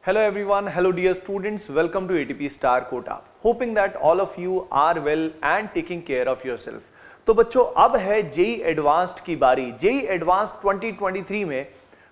Hello everyone, hello dear students, welcome to ATP Star Quota. Hoping that all of you are well and taking care of yourself. तो बच्चों अब है JEE advanced की बारी। JEE advanced 2023 में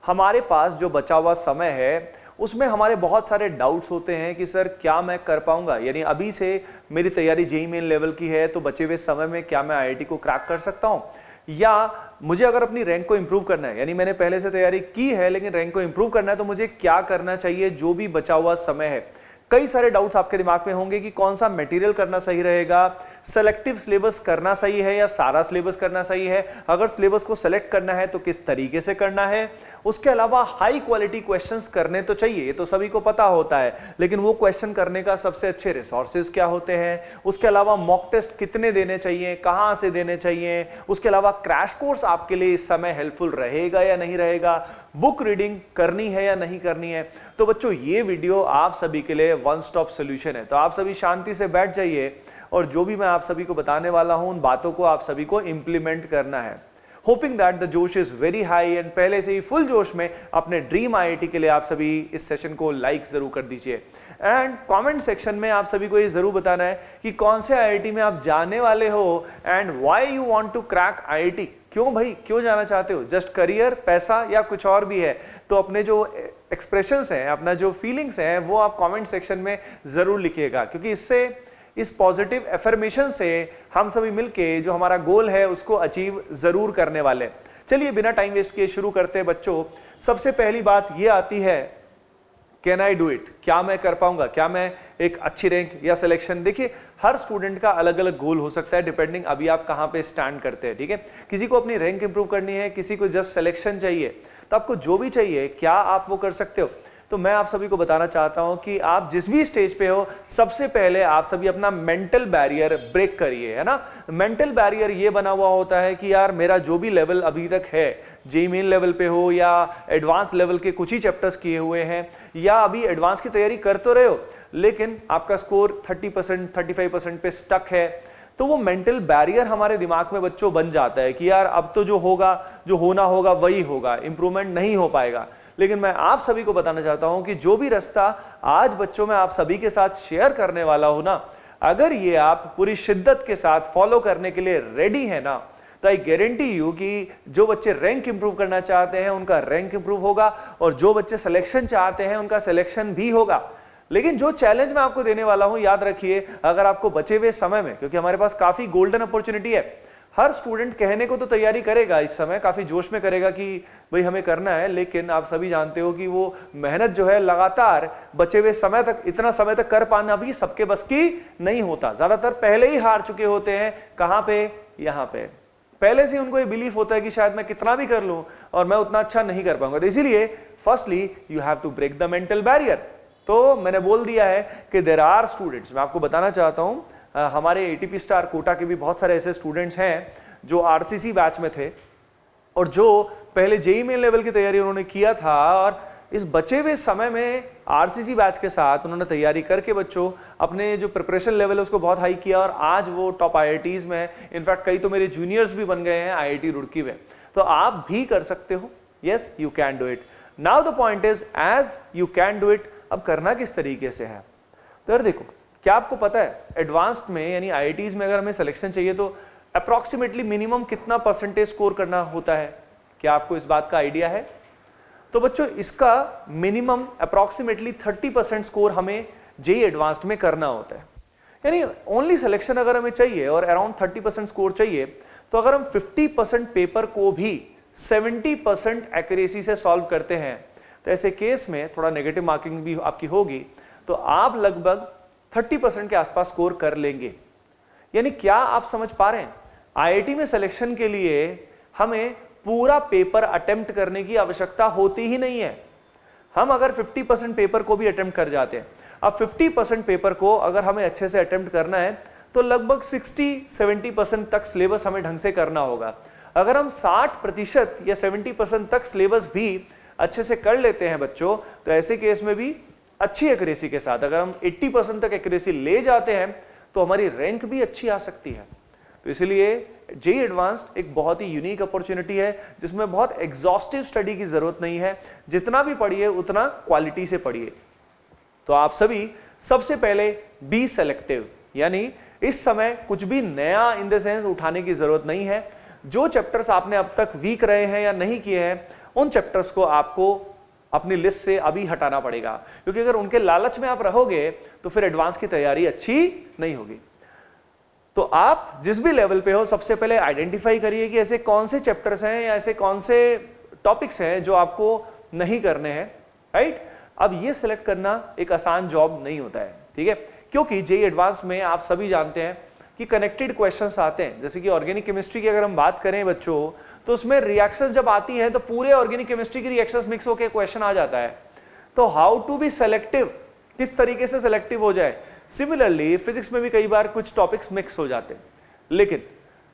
हमारे पास जो बचा हुआ समय है उसमें हमारे बहुत सारे डाउट्स होते हैं कि सर क्या मैं कर पाऊंगा, यानी अभी से मेरी तैयारी जेई मेन लेवल की है तो बचे हुए समय में क्या मैं आईआईटी को क्रैक कर सकता हूं, या मुझे अगर अपनी रैंक को इंप्रूव करना है, यानी मैंने पहले से तैयारी की है लेकिन रैंक को इंप्रूव करना है तो मुझे क्या करना चाहिए जो भी बचा हुआ समय है। कई सारे डाउट्स आपके दिमाग में होंगे कि कौन सा मटेरियल करना सही रहेगा, सेलेक्टिव सिलेबस करना सही है या सारा सिलेबस करना सही है, अगर सिलेबस को सेलेक्ट करना है तो किस तरीके से करना है। उसके अलावा हाई क्वालिटी क्वेश्चंस करने तो चाहिए, ये तो सभी को पता होता है, लेकिन वो क्वेश्चन करने का सबसे अच्छे रिसोर्सेज क्या होते हैं। उसके अलावा मॉक टेस्ट कितने देने चाहिए, कहां से देने चाहिए। उसके अलावा क्रैश कोर्स आपके लिए इस समय हेल्पफुल रहेगा या नहीं रहेगा, बुक रीडिंग करनी है या नहीं करनी है। तो बच्चों ये वीडियो आप सभी के लिए वन स्टॉप सॉल्यूशन है, तो आप सभी शांति से बैठ जाइए और जो भी मैं आप सभी को बताने वाला हूं उन बातों को आप सभी को इंप्लीमेंट करना है। होपिंग दैट द जोश इज वेरी हाई एंड पहले से ही फुल जोश में अपने ड्रीम आईआईटी के लिए आप सभी इस सेशन को लाइक जरूर कर दीजिए एंड कमेंट सेक्शन में आप सभी को ये जरूर बताना है कि कौन से आईआईटी में आप जाने वाले हो and why you want to crack IIT. क्यों भाई, क्यों जाना चाहते हो? जस्ट करियर, पैसा या कुछ और भी है? तो अपने जो एक्सप्रेशंस हैं, अपना जो फीलिंग्स हैं वो आप कमेंट सेक्शन में जरूर लिखिएगा, क्योंकि इससे इस पॉजिटिव एफर्मेशन से हम सभी मिलके जो हमारा गोल है उसको अचीव जरूर करने वाले। चलिए बिना टाइम वेस्ट किए शुरू करते हैं बच्चों। सबसे पहली बात ये आती है, कैन आई डू इट, क्या मैं कर पाऊंगा, क्या मैं एक अच्छी रैंक या सिलेक्शन। देखिए हर स्टूडेंट का अलग अलग गोल हो सकता है डिपेंडिंग अभी आप कहां पे स्टैंड करते हैं, ठीक है। किसी को अपनी रैंक इंप्रूव करनी है, किसी को जस्ट सिलेक्शन चाहिए, तो आपको जो भी चाहिए क्या आप वो कर सकते हो। तो मैं आप सभी को बताना चाहता हूं कि आप जिस भी स्टेज पे हो सबसे पहले आप सभी अपना मेंटल बैरियर ब्रेक करिए, है ना। मेंटल बैरियर ये बना हुआ होता है कि यार मेरा जो भी लेवल अभी तक है, जेईई मेन लेवल पे हो या एडवांस लेवल के कुछ ही चैप्टर्स किए हुए हैं या अभी एडवांस की तैयारी कर तो रहे हो लेकिन आपका स्कोर 30% 35% पे स्टक है, तो वो मेंटल बैरियर हमारे दिमाग में बच्चों बन जाता है कि यार अब तो जो होगा, जो होना होगा वही होगा, इंप्रूवमेंट नहीं हो पाएगा। लेकिन मैं आप सभी को बताना चाहता हूं कि जो भी रास्ता आज बच्चों में आप सभी के साथ शेयर करने वाला हूं ना, अगर ये आप पूरी शिद्दत के साथ फॉलो करने के लिए रेडी है ना, तो आई गारंटी यू कि जो बच्चे रैंक इंप्रूव करना चाहते हैं उनका रैंक इंप्रूव होगा और जो बच्चे सिलेक्शन चाहते हैं उनका सिलेक्शन भी होगा। लेकिन जो चैलेंज मैं आपको देने वाला हूं, याद रखिए, अगर आपको बचे हुए समय में, क्योंकि हमारे पास काफी गोल्डन अपॉर्चुनिटी है, हर स्टूडेंट कहने को तो तैयारी करेगा इस समय, काफी जोश में करेगा कि भाई हमें करना है, लेकिन आप सभी जानते हो कि वो मेहनत जो है लगातार बचे हुए समय तक, इतना समय तक कर पाना भी सबके बस की नहीं होता। ज्यादातर पहले ही हार चुके होते हैं, कहां पे, यहां पे। पहले से उनको ये बिलीफ होता है कि शायद मैं कितना भी कर लूं और मैं उतना अच्छा नहीं कर पाऊंगा। तो इसीलिए firstly you have to break the mental barrier. तो मैंने बोल दिया है कि देयर आर स्टूडेंट्स, मैं आपको बताना चाहता हूं हमारे एटीपी स्टार कोटा के भी बहुत सारे ऐसे स्टूडेंट्स हैं जो आरसीसी बैच में थे और जो पहले जेईई मेन लेवल की तैयारी उन्होंने किया था और इस बचे हुए समय में आरसीसी बैच के साथ उन्होंने तैयारी करके बच्चों अपने जो प्रिपरेशन लेवल है उसको बहुत हाई किया और आज वो टॉप आईआईटीज में, इनफैक्ट कई तो मेरे जूनियर्स भी बन गए हैं आईआईटी रुड़की में। तो आप भी कर सकते हो, yes you can do it. Now the point is, as you can do it, अब करना किस तरीके से है। तो यार देखो, क्या आपको पता है एडवांस्ड में यानी आईआईटीज में अगर हमें सिलेक्शन चाहिए तो अप्रॉक्सीमेटली मिनिमम कितना परसेंटेज स्कोर करना होता है? क्या आपको इस बात का आइडिया है? तो बच्चों इसका मिनिमम अप्रॉक्सीमेटली 30% स्कोर हमें जेईई एडवांस्ड में करना होता है। यानी ओनली सिलेक्शन अगर हमें चाहिए और अराउंड 30% स्कोर चाहिए, तो अगर हम 50% पेपर को भी 70% एक्यूरेसी से सॉल्व करते हैं तो ऐसे केस में थोड़ा नेगेटिव मार्किंग भी आपकी होगी, तो आप लगभग 30% के आसपास स्कोर कर लेंगे। यानी क्या आप समझ पा रहे हैं, आईआईटी में सिलेक्शन के लिए हमें पूरा पेपर अटेम्प्ट करने की आवश्यकता होती ही नहीं है। हम अगर 50% पेपर को भी अटेम्प्ट कर जाते हैं, अब 50% पेपर को अगर हमें अच्छे से अटेम्प्ट करना है तो लगभग 60-70% तक सिलेबस हमें ढंग से करना होगा। अगर हम 60% या 70% तक सिलेबस भी अच्छे से कर लेते हैं बच्चों, तो ऐसे केस में भी अच्छी एक्यूरेसी के साथ अगर हम 80% तक एक्यूरेसी ले जाते हैं तो हमारी रैंक भी अच्छी आ सकती है। तो इसलिए जेईई एडवांस्ड एक बहुत ही यूनिक अपॉर्चुनिटी है जिसमें बहुत एग्जॉस्टिव स्टडी की जरूरत नहीं है। जितना भी पढ़िए उतना क्वालिटी से पढ़िए। तो आप सभी सबसे पहले बी सेलेक्टिव, यानी इस समय कुछ भी नया इन द सेंस उठाने की जरूरत नहीं है। जो चैप्टर्स आपने अब तक वीक रहे हैं या नहीं किए हैं, उन चैप्टर्स को आपको अपनी लिस्ट से अभी हटाना पड़ेगा, क्योंकि अगर उनके लालच में आप रहोगे तो फिर एडवांस की तैयारी अच्छी नहीं होगी। तो आप जिस भी लेवल पे हो, सबसे पहले आइडेंटिफाई करिए कि ऐसे कौन से चैप्टर्स हैं या ऐसे कौन से टॉपिक्स हैं जो आपको नहीं करने हैं, राइट। अब ये सिलेक्ट करना एक आसान जॉब नहीं होता है, ठीक है, क्योंकि जेईई एडवांस में आप सभी जानते हैं कि कनेक्टेड क्वेश्चंस आते हैं। जैसे कि ऑर्गेनिक केमिस्ट्री की अगर हम बात करें बच्चों, तो उसमें रिएक्शंस जब आती हैं तो पूरे ऑर्गेनिक केमिस्ट्री की रिएक्शंस मिक्स होकर क्वेश्चन आ जाता है। तो हाउ टू बी सेलेक्टिव, किस तरीके से सेलेक्टिव हो जाए। सिमिलरली फिजिक्स में भी कई बार कुछ टॉपिक्स मिक्स हो जाते हैं, लेकिन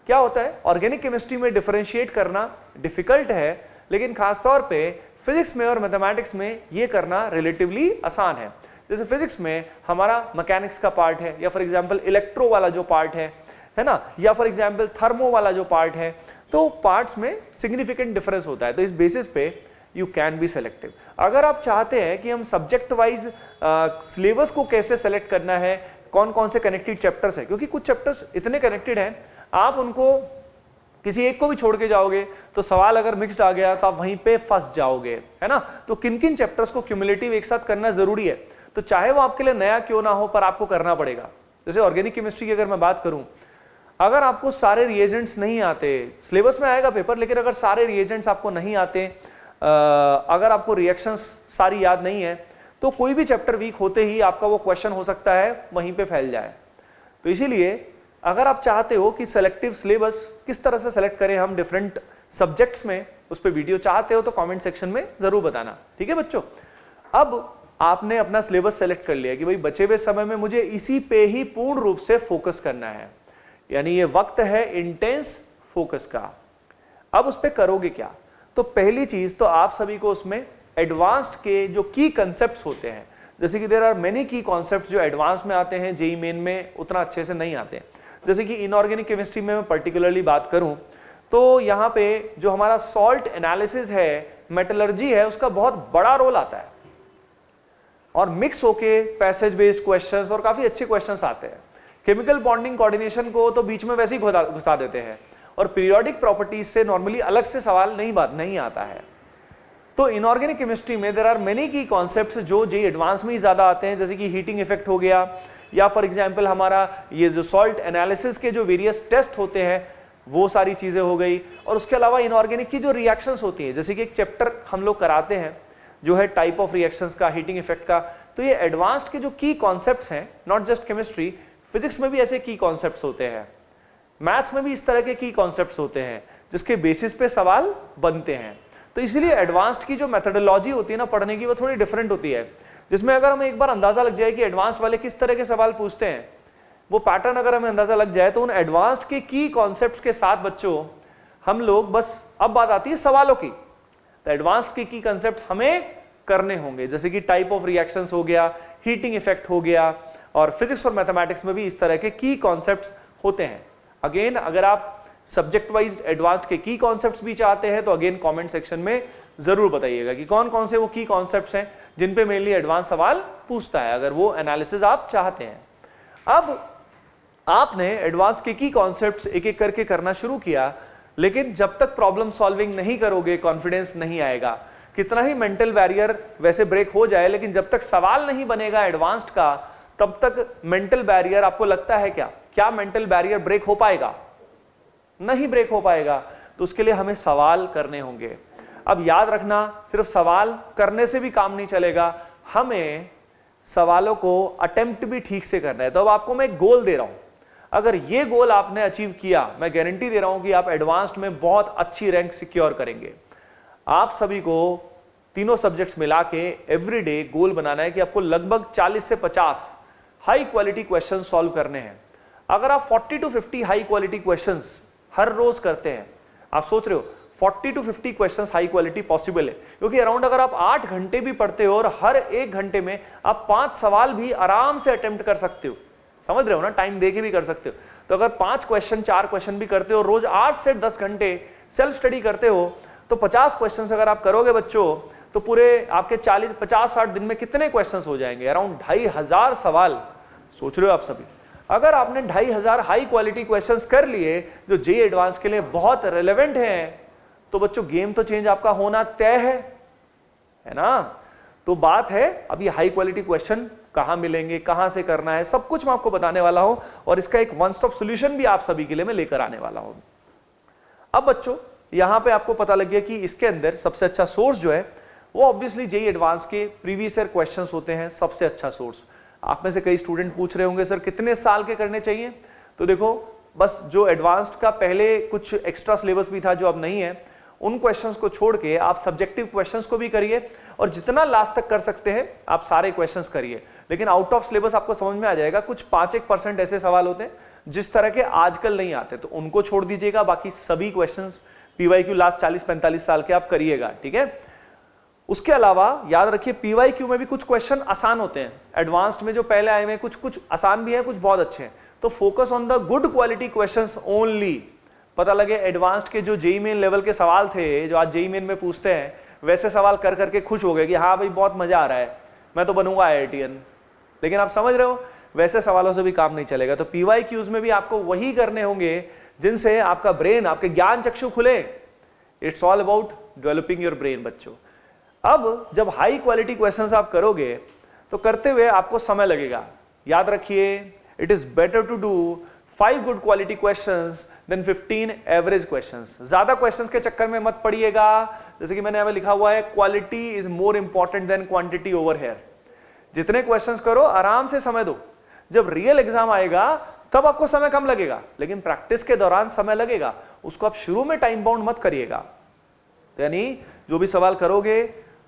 क्या होता है, ऑर्गेनिक केमिस्ट्री में डिफरेंशिएट करना डिफिकल्ट है, लेकिन खासतौर पे फिजिक्स में और मैथमेटिक्स में ये करना रिलेटिवली आसान है। जैसे फिजिक्स में हमारा मैकेनिक्स का पार्ट है, या फॉर एग्जांपल इलेक्ट्रो वाला जो पार्ट है ना, या फॉर एग्जांपल थर्मो वाला जो पार्ट है, तो पार्ट्स में सिग्निफिकेंट डिफरेंस होता है। तो इस बेसिस पे यू कैन बी सेलेक्टिव। अगर आप चाहते हैं कि हम सब्जेक्ट वाइज सिलेबस को कैसे सेलेक्ट करना है, कौन कौन से कनेक्टेड चैप्टर्स है, क्योंकि कुछ चैप्टर्स इतने कनेक्टेड हैं, आप उनको किसी एक को भी छोड़ के जाओगे तो सवाल अगर मिक्स्ड आ गया तो आप वहीं पे फंस जाओगे, है ना। तो किन किन चैप्टर्स को क्यूमुलेटिव एक साथ करना जरूरी है, तो चाहे वो आपके लिए नया क्यों ना हो, पर आपको करना पड़ेगा। जैसे ऑर्गेनिक केमिस्ट्री की अगर मैं बात करूं, अगर आपको सारे रिएजेंट्स नहीं आते, सिलेबस में आएगा पेपर, लेकिन अगर सारे रिएजेंट्स आपको नहीं आते, अगर आपको रिएक्शंस सारी याद नहीं है, तो कोई भी चैप्टर वीक होते ही आपका वो क्वेश्चन हो सकता है वहीं पे फैल जाए। तो इसीलिए अगर आप चाहते हो कि सेलेक्टिव सिलेबस किस तरह से सेलेक्ट करें हम डिफरेंट सब्जेक्ट्स में, उस पर वीडियो चाहते हो तो कमेंट सेक्शन में जरूर बताना, ठीक है बच्चों। अब आपने अपना सिलेबस सेलेक्ट कर लिया कि भाई बचे हुए समय में मुझे इसी पे ही पूर्ण रूप से फोकस करना है, यानी ये वक्त है इंटेंस फोकस का। अब उस पे करोगे क्या, तो पहली चीज तो आप सभी को उसमें एडवांस्ड के जो की कंसेप्ट्स होते हैं, जैसे कि देयर आर मेनी की कॉन्सेप्ट्स जो एडवांस में आते हैं, जेईई मेन में उतना अच्छे से नहीं आते। जैसे कि इनऑर्गेनिक केमिस्ट्री में मैं पर्टिकुलरली बात करूं तो यहाँ पे जो हमारा सॉल्ट एनालिसिस है, मेटलर्जी है, उसका बहुत बड़ा रोल आता है, और मिक्स होके पैसेज बेस्ड क्वेश्चंस और काफी अच्छे क्वेश्चंस आते हैं। केमिकल बॉन्डिंग कोऑर्डिनेशन को तो बीच में वैसे ही घुसा देते हैं, और पीरियोडिक प्रॉपर्टीज से नॉर्मली अलग से सवाल नहीं आता है। तो इनऑर्गेनिक केमिस्ट्री में देयर आर मेनी की कॉन्सेप्ट्स जो जेईई एडवांस में ही ज्यादा आते हैं, जैसे कि हीटिंग इफेक्ट हो गया, या फॉर एग्जांपल हमारा ये जो सॉल्ट एनालिसिस के जो वेरियस टेस्ट होते हैं वो सारी चीजें हो गई। और उसके अलावा इनऑर्गेनिक की जो रिएक्शंस होती है, जैसे कि एक चैप्टर हम लोग कराते हैं जो है टाइप ऑफ रिएक्शंस का, हीटिंग इफेक्ट का। तो ये एडवांस्ड के जो की कॉन्सेप्ट्स हैं, नॉट जस्ट केमिस्ट्री, फिजिक्स में भी ऐसे की कॉन्सेप्ट्स होते हैं, मैथ्स में भी इस तरह के की कॉन्सेप्ट्स होते हैं जिसके बेसिस पे सवाल बनते हैं। तो इसलिए एडवांस्ड की जो मेथोडोलॉजी होती है ना पढ़ने की, वो थोड़ी डिफरेंट होती है, जिसमें अगर हमें एक बार अंदाजा लग जाए कि एडवांस्ड वाले किस तरह के सवाल पूछते हैं, वो पैटर्न अगर हमें अंदाजा लग जाए, तो उन एडवांस्ड के की कॉन्सेप्ट्स के साथ बच्चों हम लोग बस, अब बात आती है सवालों की, तो एडवांस्ड के की कॉन्सेप्ट्स हमें करने होंगे, जैसे कि टाइप ऑफ रिएक्शंस हो गया, हीटिंग इफेक्ट हो गया, और फिजिक्स और मैथमेटिक्स में भी इस तरह के की कॉन्सेप्ट्स होते हैं। अगेन अगर आप सब्जेक्ट वाइज एडवांस्ड के की कॉन्सेप्ट्स भी चाहते हैं तो अगेन कमेंट सेक्शन में जरूर बताइएगा कि कौन कौन से वो की कॉन्सेप्ट्स हैं जिन पे मेनली एडवांस सवाल पूछता है, अगर वो एनालिसिस आप चाहते हैं। अब आपने एडवांस के की कॉन्सेप्ट्स एक एक करके करना शुरू किया, लेकिन जब तक प्रॉब्लम सॉल्विंग नहीं करोगे कॉन्फिडेंस नहीं आएगा। कितना ही मेंटल बैरियर वैसे ब्रेक हो जाए, लेकिन जब तक सवाल नहीं बनेगा एडवांस्ड का, तब तक मेंटल बैरियर आपको लगता है क्या मेंटल बैरियर ब्रेक हो पाएगा? नहीं ब्रेक हो पाएगा। तो उसके लिए हमें सवाल करने होंगे। अब याद रखना, सिर्फ सवाल करने से भी काम नहीं चलेगा, हमें सवालों को अटेम्प्ट भी ठीक से करना है। तो अब आपको मैं एक गोल दे रहा हूं, अगर ये गोल आपने अचीव किया, मैं गारंटी दे रहा हूं कि आप एडवांस्ड में बहुत अच्छी रैंक सिक्योर करेंगे। आप सभी को तीनों सब्जेक्ट्स मिला के एवरीडे गोल बनाना है कि आपको लगभग 40 से 50 हाई क्वालिटी क्वेश्चन सॉल्व करने हैं। अगर आप 40 to 50 हाई क्वालिटी क्वेश्चंस हर रोज करते हैं, आप सोच रहे हो 40 to 50 questions high quality possible है, क्योंकि अराउंड अगर आप 8 घंटे भी पढ़ते हो और हर 1 घंटे में आप 5 सवाल भी आराम से अटेम्प्ट कर सकते हो, समझ रहे हो ना, टाइम देके भी कर सकते हो। तो अगर 5 क्वेश्चन 4 क्वेश्चन भी करते हो, रोज 8 से 10 घंटे सेल्फ स्टडी करते हो, तो 50 क्वेश्चन अगर आप करोगे बच्चों, तो पूरे आपके 50-60 दिन में कितने क्वेश्चंस हो जाएंगे? अराउंड 2500 सवाल। सोच रहे हो आप सभी? अगर आपने 2500 हाई क्वालिटी क्वेश्चंस कर लिए जो जेईई एडवांस के लिए बहुत रेलेवेंट हैं, तो बच्चों गेम तो चेंज आपका होना तय है ना? तो बात है अब ये हाई क्वालिटी क्वेश्चन कहां मिलेंगे, कहां से करना है, सब कुछ मैं आपको बताने वाला हूं और इसका एक वन स्टॉप सॉल्यूशन भी आप सभी के लिए मैं लेकर आने वाला हूं। अब बच्चों यहां पे आपको पता लग गया कि इसके अंदर सबसे अच्छा सोर्स जो है वो ऑब्वियसली जेईई एडवांस के प्रीवियस ईयर क्वेश्चंस होते हैं, सबसे अच्छा सोर्स। आप में से कई स्टूडेंट पूछ रहे होंगे सर कितने साल के करने चाहिए? तो देखो बस जो एडवांस्ड का पहले कुछ एक्स्ट्रा सिलेबस भी था जो अब नहीं है, उन क्वेश्चंस को छोड़ के आप सब्जेक्टिव क्वेश्चंस को भी करिए और जितना लास्ट तक कर सकते हैं आप सारे क्वेश्चंस करिए। लेकिन आउट ऑफ सिलेबस आपको समझ में आ जाएगा, कुछ 5-1% ऐसे सवाल होते हैं जिस तरह के आजकल नहीं आते, तो उनको छोड़ दीजिएगा। बाकी सभी क्वेश्चंस पीवाईक्यू लास्ट 40-45 साल के आप करिएगा, ठीक है? उसके अलावा याद रखिए पीवाईक्यू में भी कुछ क्वेश्चन आसान होते हैं, एडवांस्ड में जो पहले आए हुए कुछ आसान भी है, कुछ बहुत अच्छे हैं। तो focus on the good quality questions only. पता लगे एडवांस्ड के जो जेईई मेन लेवल के सवाल थे जो आज जेईई मेन में पूछते हैं, वैसे सवाल कर करके खुश हो गए कि हाँ भाई बहुत मजा आ रहा है, मैं तो बनूंगा IITian। लेकिन आप समझ रहे हो वैसे सवालों से भी काम नहीं चलेगा। तो पीवाईक्यूज में भी आपको वही करने होंगे जिनसे आपका ब्रेन, आपके ज्ञान चक्षु खुले। It's all about developing your brain बच्चों। अब जब हाई क्वालिटी क्वेश्चंस आप करोगे तो करते हुए आपको समय लगेगा। याद रखिए it is better to do 5 good quality questions than 15 average questions. ज्यादा क्वेश्चंस के चक्कर में मत पड़िएगा। जैसे कि मैंने यहाँ लिखा हुआ है quality is more important than quantity over here. जितने क्वेश्चंस करो आराम से समय दो, जब रियल एग्जाम आएगा तब आपको समय कम लगेगा, लेकिन प्रैक्टिस के दौरान समय लगेगा। उसको आप शुरू में टाइम बाउंड मत करिएगा। तो यानी जो भी सवाल करोगे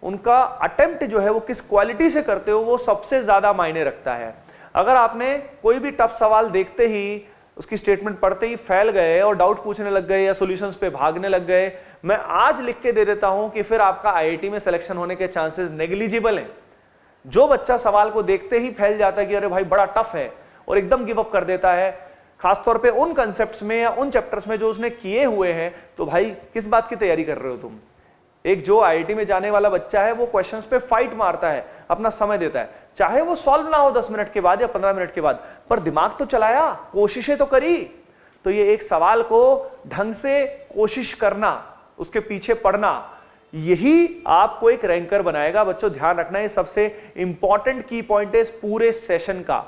उनका अटेम्प्ट जो है वो किस क्वालिटी से करते हो वो सबसे ज्यादा मायने रखता है। अगर आपने कोई भी टफ सवाल देखते ही, उसकी स्टेटमेंट पढ़ते ही फैल गए और डाउट पूछने लग गए या सॉल्यूशंस पे भागने लग गए, मैं आज लिख के दे देता हूं कि फिर आपका IIT में सिलेक्शन होने के चांसेस नेग्लिजिबल हैं। जो बच्चा सवाल को देखते ही फैल जाता है कि अरे भाई बड़ा टफ है और एकदम गिव अप कर देता है, खासतौर पे उन कंसेप्ट्स में या उन चैप्टर्स में जो उसने किए हुए हैं, तो भाई किस बात की तैयारी कर रहे हो तुम? एक जो IIT में जाने वाला बच्चा है वो क्वेश्चंस पे फाइट मारता है, अपना समय देता है, चाहे वो सॉल्व ना हो 10 मिनट के बाद या 15 मिनट के बाद, पर दिमाग तो चलाया, कोशिशें तो करी। तो ये एक सवाल को ढंग से कोशिश करना, उसके पीछे पढ़ना, यही आपको एक रैंकर बनाएगा। बच्चों ध्यान रखना, ये सबसे इंपॉर्टेंट की पॉइंट है इस पूरे सेशन का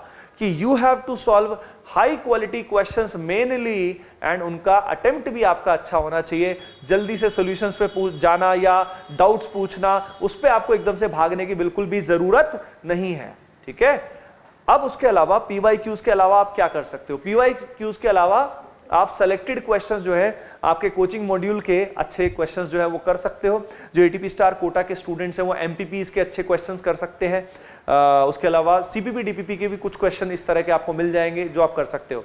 कि you have to solve high quality questions mainly, and उनका अटेम्प्ट भी आपका अच्छा होना चाहिए। जल्दी से सॉल्यूशंस पे जाना या डाउट्स पूछना, उस पे आपको एकदम से भागने की बिल्कुल भी जरूरत नहीं है, ठीक है? अब उसके अलावा पीवाईक्यूज के अलावा आप क्या कर सकते हो? पीवाईक्यूज के अलावा आप सेलेक्टेड क्वेश्चंस जो है आपके कोचिंग मॉड्यूल के अच्छे क्वेश्चंस जो है वो कर सकते हो। जो एटीपी स्टार कोटा के स्टूडेंट्स हैं वो एमपीपीज के अच्छे क्वेश्चंस कर सकते हैं। उसके अलावा सीपीपी डीपीपी के भी कुछ क्वेश्चन इस तरह के आपको मिल जाएंगे जो आप कर सकते हो।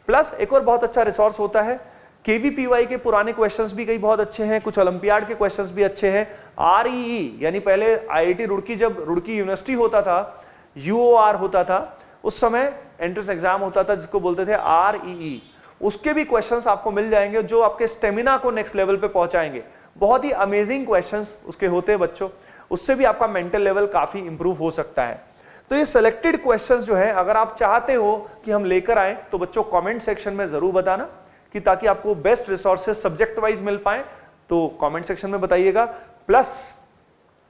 प्लस एक और बहुत अच्छा रिसोर्स होता है केवीपीवाई के पुराने क्वेश्चंस भी कई बहुत अच्छे हैं, कुछ ओलंपियाड के क्वेश्चंस भी अच्छे हैं। आरईई यानी पहले आईआईटी रुड़की, जब रुड़की यूनिवर्सिटी होता था, यूओआर होता था, उस समय एंट्रेंस एग्जाम होता था जिसको बोलते थे आरईई, उसके भी क्वेश्चंस आपको मिल जाएंगे जो आपके स्टेमिना को नेक्स्ट लेवल पे पहुंचाएंगे। बहुत ही अमेजिंग क्वेश्चंस उसके होते हैं बच्चों, उससे भी आपका मेंटल लेवल काफी इंप्रूव हो सकता है। तो ये सिलेक्टेड क्वेश्चंस जो है अगर आप चाहते हो कि हम लेकर आए तो बच्चों कमेंट सेक्शन में जरूर बताना, कि ताकि आपको बेस्ट रिसोर्सेज सब्जेक्ट वाइज मिल पाए, तो कमेंट सेक्शन में बताइएगा। प्लस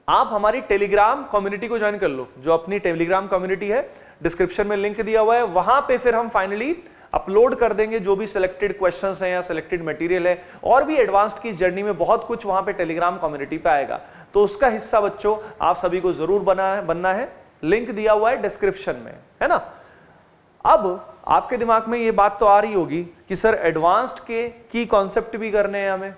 आप हमारी टेलीग्राम कम्युनिटी को ज्वाइन कर लो, जो अपनी टेलीग्राम कम्युनिटी है, डिस्क्रिप्शन में लिंक दिया हुआ है, वहां पे फिर हम फाइनली अपलोड कर देंगे जो भी सिलेक्टेड क्वेश्चंस हैं या सिलेक्टेड मटेरियल है, और भी एडवांस्ड की इस जर्नी में बहुत कुछ वहां पे टेलीग्राम कम्युनिटी पे आएगा। तो उसका हिस्सा बच्चों आप सभी को जरूर बनना है, लिंक दिया हुआ है डिस्क्रिप्शन में, है ना। अब आपके दिमाग में ये बात तो आ रही होगी कि सर एडवांस्ड के की कॉन्सेप्ट भी करने हैं हमें,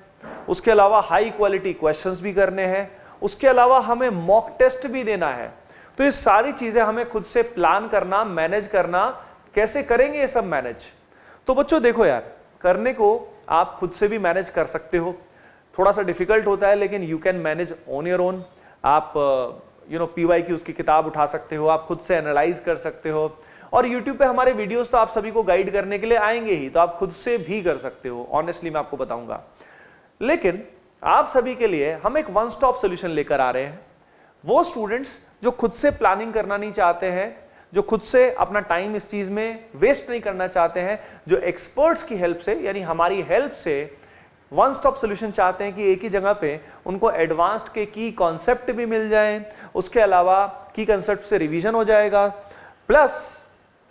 उसके अलावा हाई क्वालिटी क्वेश्चंस भी करने हैं, उसके अलावा हमें मॉक टेस्ट भी देना है। तो ये सारी चीजें हमें खुद से प्लान करना, मैनेज करना, कैसे करेंगे ये सब मैनेज? तो बच्चों देखो यार, करने को आप खुद से भी मैनेज कर सकते हो, थोड़ा सा डिफिकल्ट होता है लेकिन you can manage on your own. आप पीवाई की उसकी किताब उठा सकते हो, आप खुद से एनालाइज कर सकते हो, और YouTube पे हमारे वीडियोस तो आप सभी को गाइड करने के लिए आएंगे ही, तो आप खुद से भी कर सकते हो, ऑनेस्टली मैं आपको बताऊंगा। लेकिन आप सभी के लिए हम एक वन स्टॉप सॉल्यूशन लेकर आ रहे हैं, वो स्टूडेंट्स जो खुद से प्लानिंग करना नहीं चाहते हैं, जो खुद से अपना टाइम इस चीज में वेस्ट नहीं करना चाहते हैं, जो एक्सपर्ट्स की हेल्प से यानी हमारी हेल्प से वन स्टॉप सॉल्यूशन चाहते हैं कि एक ही जगह पे उनको एडवांस्ड के की कॉन्सेप्ट भी मिल जाए, उसके अलावा की कॉन्सेप्ट से रिवीजन हो जाएगा, plus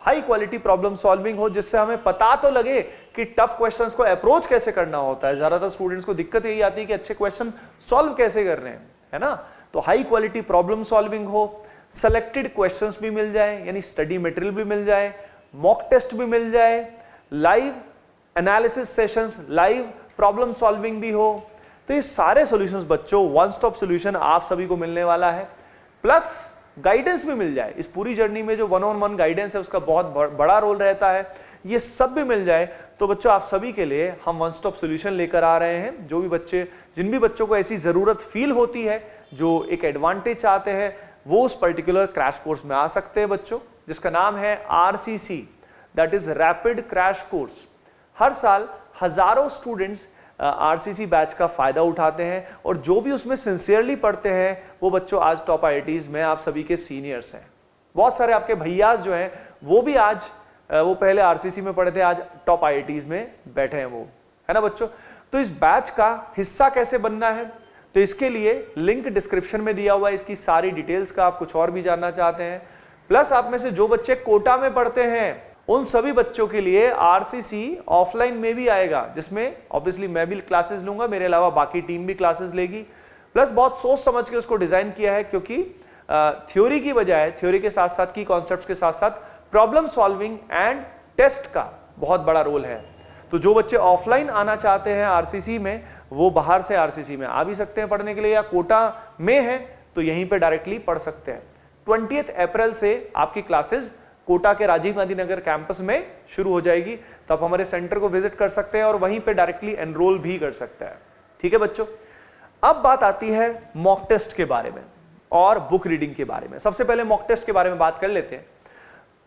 high quality problem solving हो, जिससे हमें पता तो लगे कि टफ क्वेश्चंस को अप्रोच कैसे करना होता है। ज्यादातर स्टूडेंट्स को दिक्कत यही आती है कि अच्छे क्वेश्चन सॉल्व कैसे कर रहे हैं, है ना। तो हाई क्वालिटी प्रॉब्लम सॉल्विंग हो, सेलेक्टेड क्वेश्चंस भी मिल जाए यानी स्टडी मटेरियल भी मिल जाए, मॉक टेस्ट भी मिल जाए, live analysis sessions, live problem solving भी हो। तो ये सारे सॉल्यूशंस बच्चों वन स्टॉप सॉल्यूशन आप सभी को मिलने वाला है, प्लस गाइडेंस भी मिल जाए। इस पूरी जर्नी में जो वन ऑन वन गाइडेंस है उसका बहुत बड़ा रोल रहता है, ये सब भी मिल जाए तो बच्चों आप सभी के लिए हम वन स्टॉप सॉल्यूशन लेकर आ रहे हैं। जो भी बच्चे, जिन भी बच्चों को ऐसी जरूरत फील होती है, जो एक एडवांटेज चाहते हैं, वो उस पर्टिकुलर क्रैश कोर्स में आ सकते हैं बच्चों, जिसका नाम है RCC, that is rapid crash course. हर साल हजारों स्टूडेंट्स RCC बैच का फायदा उठाते हैं और जो भी उसमें सिंसियरली पढ़ते हैं वो बच्चों आज टॉप IITs में आप सभी के सीनियर्स हैं। बहुत सारे आपके भैयास जो हैं वो भी आज वो पहले RCC में पढ़े थे, आज टॉप IITs में बैठे हैं वो, है ना बच्चों। तो इस बैच का हिस्सा कैसे बनना है, तो इसके लिए लिंक डिस्क्रिप्शन में दिया हुआ है, इसकी सारी डिटेल्स का। आप कुछ और भी जानना चाहते हैं, प्लस आप में से जो बच्चे कोटा में पढ़ते हैं उन सभी बच्चों के लिए RCC ऑफलाइन में भी आएगा, जिसमें ऑब्वियसली मैं भी क्लासेस लूंगा, मेरे अलावा बाकी टीम भी क्लासेस लेगी। प्लस बहुत सोच समझ के उसको डिजाइन किया है, क्योंकि थ्योरी की बजाय, थ्योरी के साथ साथ की कॉन्सेप्ट्स के साथ साथ प्रॉब्लम सॉल्विंग एंड टेस्ट का बहुत बड़ा रोल है। तो जो बच्चे ऑफलाइन आना चाहते हैं RCC में, वो बाहर से RCC में आ भी सकते हैं पढ़ने के लिए, या कोटा में है तो यहीं पे डायरेक्टली पढ़ सकते हैं। 20 अप्रैल से आपकी क्लासेस कोटा के राजीव गांधी नगर कैंपस में शुरू हो जाएगी, तो आप हमारे सेंटर को विजिट कर सकते हैं और वहीं पे डायरेक्टली एनरोल भी कर सकते हैं। ठीक है बच्चों, अब बात आती है मॉक टेस्ट के बारे में और बुक रीडिंग के बारे में। सबसे पहले मॉक टेस्ट के बारे में बात कर लेते हैं।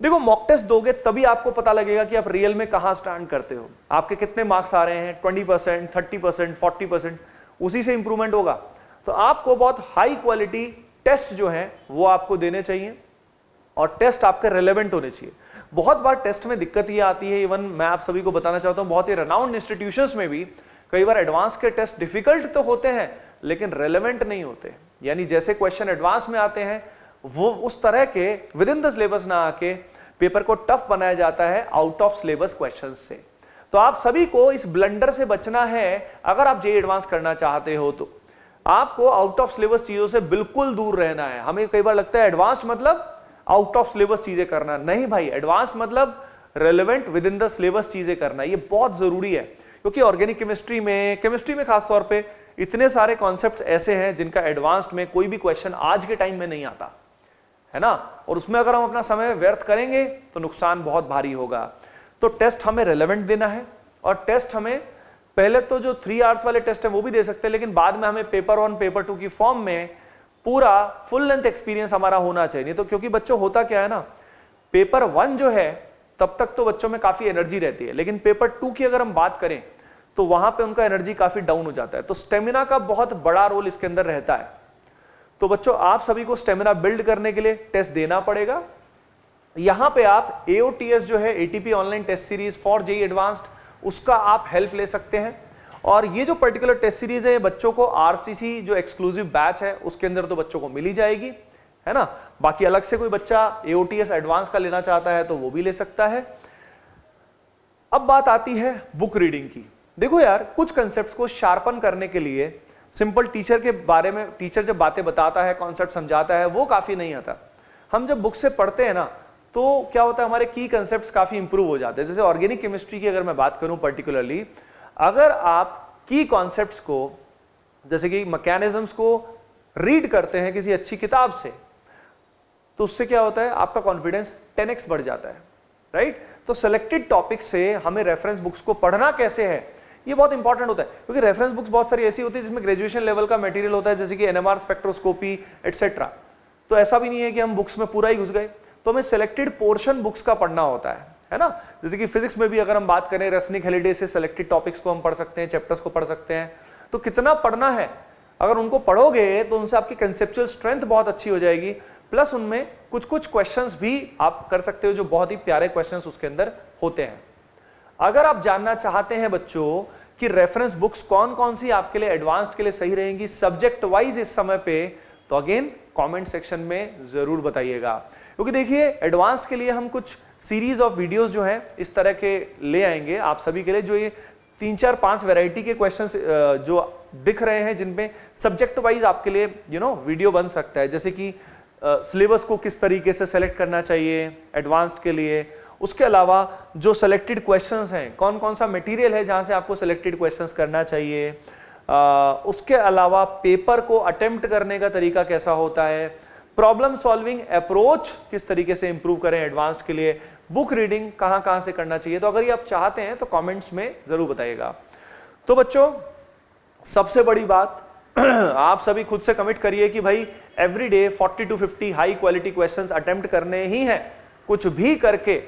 देखो, मॉक टेस्ट दोगे तभी आपको पता लगेगा कि आप रियल में कहां स्टैंड करते हो, आपके कितने मार्क्स आ रहे हैं, 20%, 30%, 40%, उसी से इंप्रूवमेंट होगा। तो आपको बहुत हाई क्वालिटी टेस्ट जो है वो आपको देने चाहिए और टेस्ट आपके रेलेवेंट होने चाहिए। बहुत बार टेस्ट में दिक्कत ये आती है, इवन मैं आप सभी को बताना चाहता हूं, बहुत ही रेनाउंड इंस्टीट्यूशंस में भी कई बार एडवांस के टेस्ट डिफिकल्ट तो होते हैं लेकिन रेलेवेंट नहीं होते। यानी जैसे क्वेश्चन एडवांस में आते हैं वो उस तरह के विद इन द सिलेबस ना आके पेपर को टफ बनाया जाता है आउट ऑफ सिलेबस क्वेश्चंस से। तो आप सभी को इस ब्लंडर से बचना है। अगर आप जेईई एडवांस करना चाहते हो तो आपको आउट ऑफ सिलेबस चीजों से बिल्कुल दूर रहना है। हमें कई बार लगता है एडवांस मतलब आउट ऑफ सिलेबस चीजें करना, नहीं भाई, एडवांस मतलब relevant with in the syllabus चीजें करना। ये बहुत जरूरी है, क्योंकि ऑर्गेनिक केमिस्ट्री में खासतौर पे इतने सारे कॉन्सेप्ट्स ऐसे हैं जिनका एडवांस्ड में कोई भी क्वेश्चन आज के टाइम में नहीं आता है ना, और उसमें अगर हम अपना समय व्यर्थ करेंगे तो नुकसान बहुत भारी होगा। तो टेस्ट हमें रेलेवेंट देना है, और टेस्ट हमें पहले तो जो 3 आवर्स वाले टेस्ट है वो भी दे सकते हैं, लेकिन बाद में हमें पेपर 1 पेपर 2 की फॉर्म में पूरा फुल लेंथ एक्सपीरियंस हमारा होना चाहिए। तो क्योंकि बच्चों होता क्या है ना, पेपर 1 जो है तब तक तो बच्चों में काफी एनर्जी रहती है, लेकिन पेपर 2 की अगर हम बात करें तो वहां पे उनका एनर्जी काफी डाउन हो जाता है। तो स्टेमिना का बहुत बड़ा रोल इसके अंदर रहता है। तो बच्चों आप सभी को स्टेमिना बिल्ड करने के लिए टेस्ट देना पड़ेगा। यहां पे आप AOTS जो है ATP online test series for JEE advanced, उसका आप हेल्प ले सकते हैं। और ये जो पर्टिकुलर टेस्ट सीरीज है बच्चों को RCC जो एक्सक्लूसिव बैच है उसके अंदर तो बच्चों को मिल ही जाएगी, है ना। बाकी अलग से कोई बच्चा AOTS एडवांस का लेना चाहता है तो वो भी ले सकता है। अब बात आती है बुक रीडिंग की। देखो यार, कुछ कंसेप्ट्स को शार्पन करने के लिए सिंपल टीचर के बारे में, टीचर जब बातें बताता है, कॉन्सेप्ट समझाता है, वो काफी नहीं आता। हम जब बुक से पढ़ते हैं ना तो क्या होता है, हमारे की कंसेप्ट्स काफी इंप्रूव हो जाते हैं। जैसे ऑर्गेनिक केमिस्ट्री की अगर मैं बात करूं पर्टिकुलरली, अगर आप की कॉन्सेप्ट्स को, जैसे कि मैकेनिज्म्स को रीड करते हैं किसी अच्छी किताब से, तो उससे क्या होता है, आपका कॉन्फिडेंस 10x बढ़ जाता है, राइट। तो सिलेक्टेड टॉपिक से हमें रेफरेंस बुक्स को पढ़ना कैसे है ये बहुत इंपॉर्टेंट होता है, क्योंकि रेफरेंस बुक्स बहुत सारी ऐसी होती है जिसमें ग्रेजुएशन लेवल का मटेरियल होता है, जैसे कि NMR स्पेक्ट्रोस्कोपी एटसेट्रा। तो ऐसा भी नहीं है कि हम बुक्स में पूरा ही घुस गए, तो हमें सिलेक्टेड पोर्शन बुक्स का पढ़ना होता है ना। जैसे कि फिजिक्स में भी अगर हम बात करें, रेसनिक हेलिडे से सिलेक्टेड टॉपिक्स को हम पढ़ सकते हैं, चैप्टर्स को पढ़ सकते हैं। तो कितना पढ़ना है अगर उनको पढ़ोगे तो उनसे आपकी कंसेप्चुअल स्ट्रेंथ बहुत अच्छी हो जाएगी, प्लस उनमें कुछ कुछ क्वेश्चंस भी आप कर सकते हो जो बहुत ही प्यारे क्वेश्चंस उसके अंदर होते हैं। अगर आप जानना चाहते हैं बच्चों कि रेफरेंस बुक्स कौन कौन सी आपके लिए एडवांस्ड के लिए सही रहेंगी सब्जेक्ट वाइज इस समय पे, तो अगेन कमेंट सेक्शन में जरूर बताइएगा, क्योंकि देखिए एडवांस्ड के लिए हम कुछ सीरीज ऑफ वीडियोस जो हैं इस तरह के ले आएंगे आप सभी के लिए, जो ये 3 4 5 वैरायटी के क्वेश्चंस जो दिख रहे हैं जिनमें सब्जेक्ट वाइज आपके लिए वीडियो बन सकता है, जैसे कि सिलेबस को किस तरीके से सेलेक्ट करना चाहिए एडवांस्ड के लिए, उसके अलावा जो सेलेक्टेड क्वेश्चंस हैं कौन कौन सा मटेरियल है जहां से आपको सेलेक्टेड क्वेश्चंस करना चाहिए, उसके अलावा पेपर को अटेम्प्ट करने का तरीका कैसा होता है, प्रॉब्लम सॉल्विंग अप्रोच किस तरीके से इंप्रूव करें एडवांस्ड के लिए, बुक रीडिंग कहां कहां से करना चाहिए। तो अगर ये आप चाहते हैं तो कमेंट्स में जरूर बताइएगा। तो बच्चों सबसे बड़ी बात आप सभी खुद से कमिट करिए कि भाई every day 40 to 50 high quality questions attempt करने ही हैं, कुछ भी करके।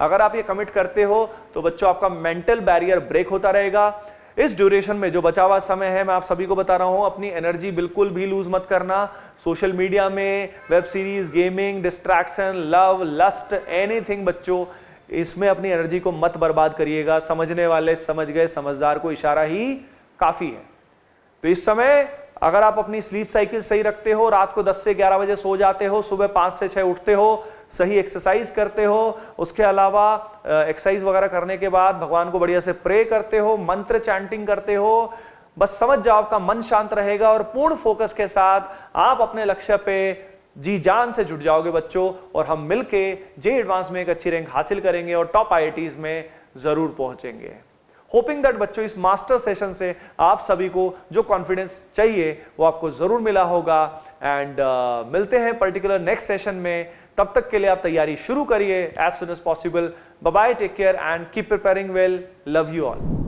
अगर आप ये कमिट करते हो तो बच्चों आपका मेंटल बैरियर ब्रेक होता रहेगा। इस ड्यूरेशन में जो बचा हुआ समय है मैं आप सभी को बता रहा हूं, अपनी एनर्जी बिल्कुल भी लूज मत करना। सोशल मीडिया में web series, gaming, distraction, love, lust, anything बच्चों इसमें अपनी एनर्जी को मत बर्बाद करिएगा। समझने वाले समझ गए, समझदार को इशारा ही काफी है। तो इस समय अगर आप अपनी स्लीप साइकिल सही रखते हो, रात को 10 से 11 बजे सो जाते हो, सुबह 5 से 6 उठते हो, सही एक्सरसाइज करते हो, उसके अलावा एक्सरसाइज वगैरह करने के बाद भगवान को बढ़िया से प्रे करते हो, मंत्र चैंटिंग करते हो, बस समझ जाओ आपका मन शांत रहेगा और पूर्ण फोकस के साथ आप अपने लक्ष्य पे जी जान से जुट जाओगे बच्चों, और हम मिलके जेईई एडवांस में एक अच्छी रैंक हासिल करेंगे और टॉप आईआईटीज में जरूर पहुंचेंगे। होपिंग दैट बच्चों इस मास्टर सेशन से आप सभी को जो कॉन्फिडेंस चाहिए वो आपको जरूर मिला होगा। एंड मिलते हैं पर्टिकुलर नेक्स्ट सेशन में, तब तक के लिए आप तैयारी शुरू करिए as soon as possible. Bye bye, take care and keep preparing well, love you all.